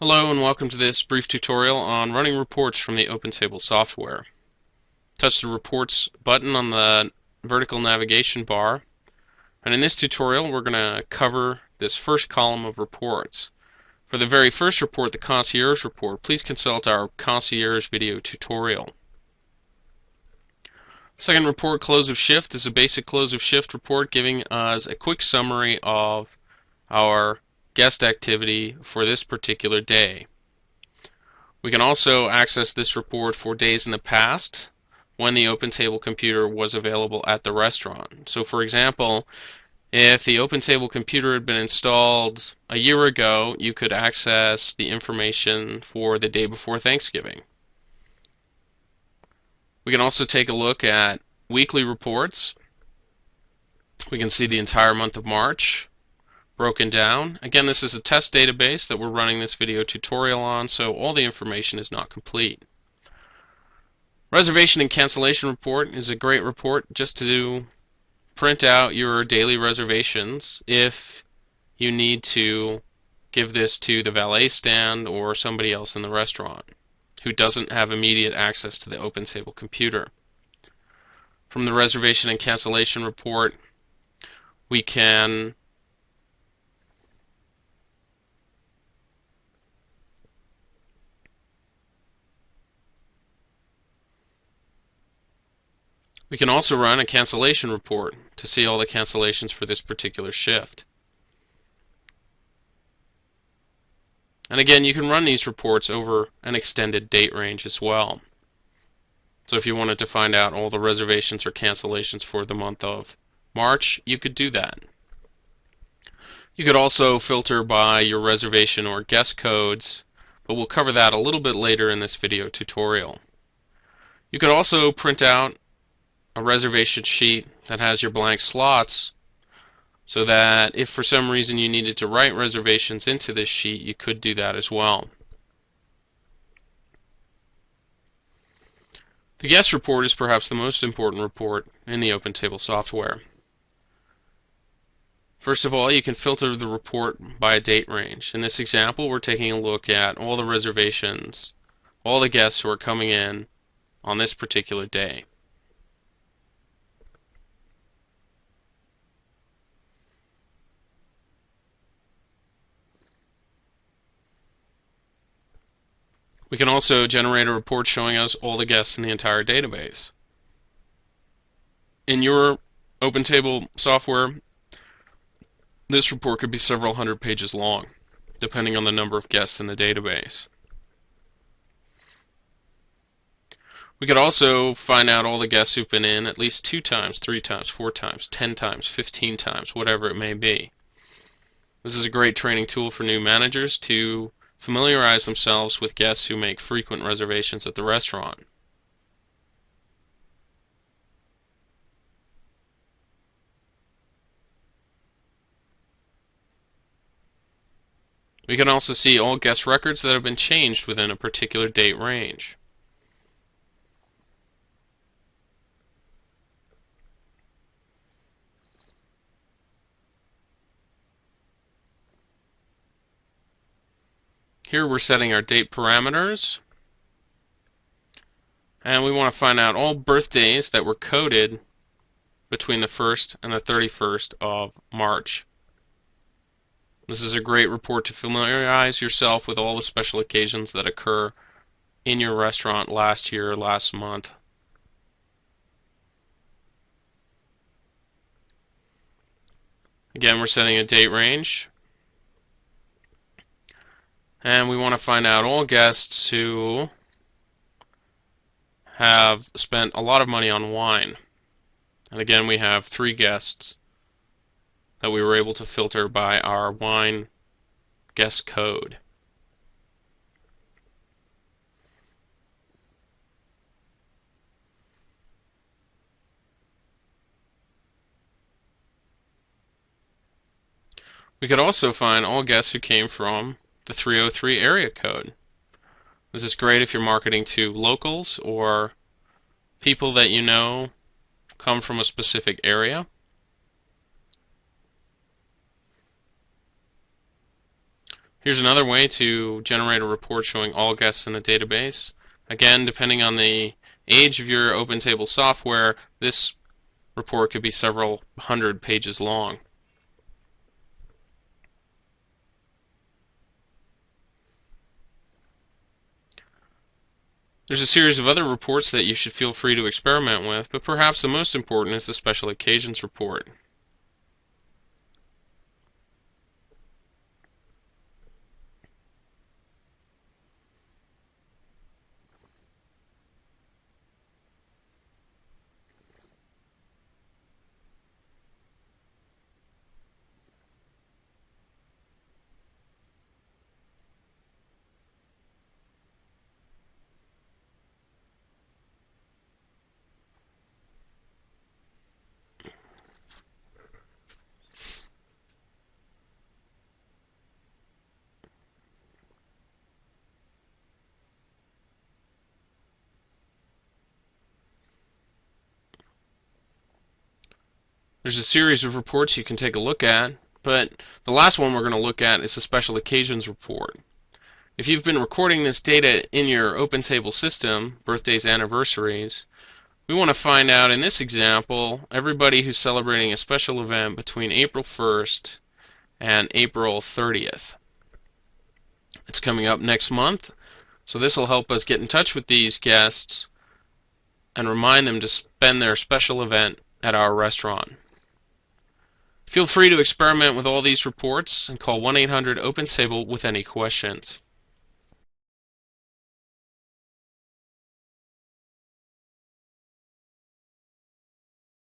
Hello and welcome to this brief tutorial on running reports from the OpenTable software. Touch the Reports button on the vertical navigation bar, and in this tutorial we're going to cover this first column of reports. For the very first report, the Concierge report, please consult our Concierge video tutorial. Second report, Close of Shift, is a basic close of shift report giving us a quick summary of our guest activity for this particular day. We can also access this report for days in the past when the OpenTable computer was available at the restaurant. So for example, if the OpenTable computer had been installed a year ago, you could access the information for the day before Thanksgiving. We can also take a look at weekly reports. We can see the entire month of March broken down. Again, this is a test database that we're running this video tutorial on, so all the information is not complete. Reservation and cancellation report is a great report just to print out your daily reservations if you need to give this to the valet stand or somebody else in the restaurant who doesn't have immediate access to the OpenTable computer. From the reservation and cancellation report, we can also run a cancellation report to see all the cancellations for this particular shift. And again, you can run these reports over an extended date range as well. So if you wanted to find out all the reservations or cancellations for the month of March, you could do that. You could also filter by your reservation or guest codes, but we'll cover that a little bit later in this video tutorial. You could also print out a reservation sheet that has your blank slots so that if for some reason you needed to write reservations into this sheet, you could do that as well. The guest report is perhaps the most important report in the OpenTable software. First of all, you can filter the report by a date range. In this example, we're taking a look at all the reservations, all the guests who are coming in on this particular day. We can also generate a report showing us all the guests in the entire database. In your OpenTable software, this report could be several hundred pages long, depending on the number of guests in the database. We could also find out all the guests who've been in at least 2 times, 3 times, 4 times, 10 times, 15 times, whatever it may be. This is a great training tool for new managers to familiarize themselves with guests who make frequent reservations at the restaurant. We can also see all guest records that have been changed within a particular date range. Here we're setting our date parameters, and we want to find out all birthdays that were coded between the 1st and the 31st of March. This is a great report to familiarize yourself with all the special occasions that occur in your restaurant last year, last month. Again, we're setting a date range. And we want to find out all guests who have spent a lot of money on wine. And again, we have 3 guests that we were able to filter by our wine guest code. We could also find all guests who came from the 303 area code. This is great if you're marketing to locals or people that you know come from a specific area. Here's another way to generate a report showing all guests in the database. Again, depending on the age of your OpenTable software, this report could be several hundred pages long. There's a series of other reports that you should feel free to experiment with, but perhaps the most important is the Special Occasions report. There's a series of reports you can take a look at, but the last one we're going to look at is the Special Occasions report. If you've been recording this data in your OpenTable system, birthdays, anniversaries, we want to find out in this example everybody who's celebrating a special event between April 1st and April 30th. It's coming up next month, so this will help us get in touch with these guests and remind them to spend their special event at our restaurant. Feel free to experiment with all these reports and call 1-800-OpenTable with any questions.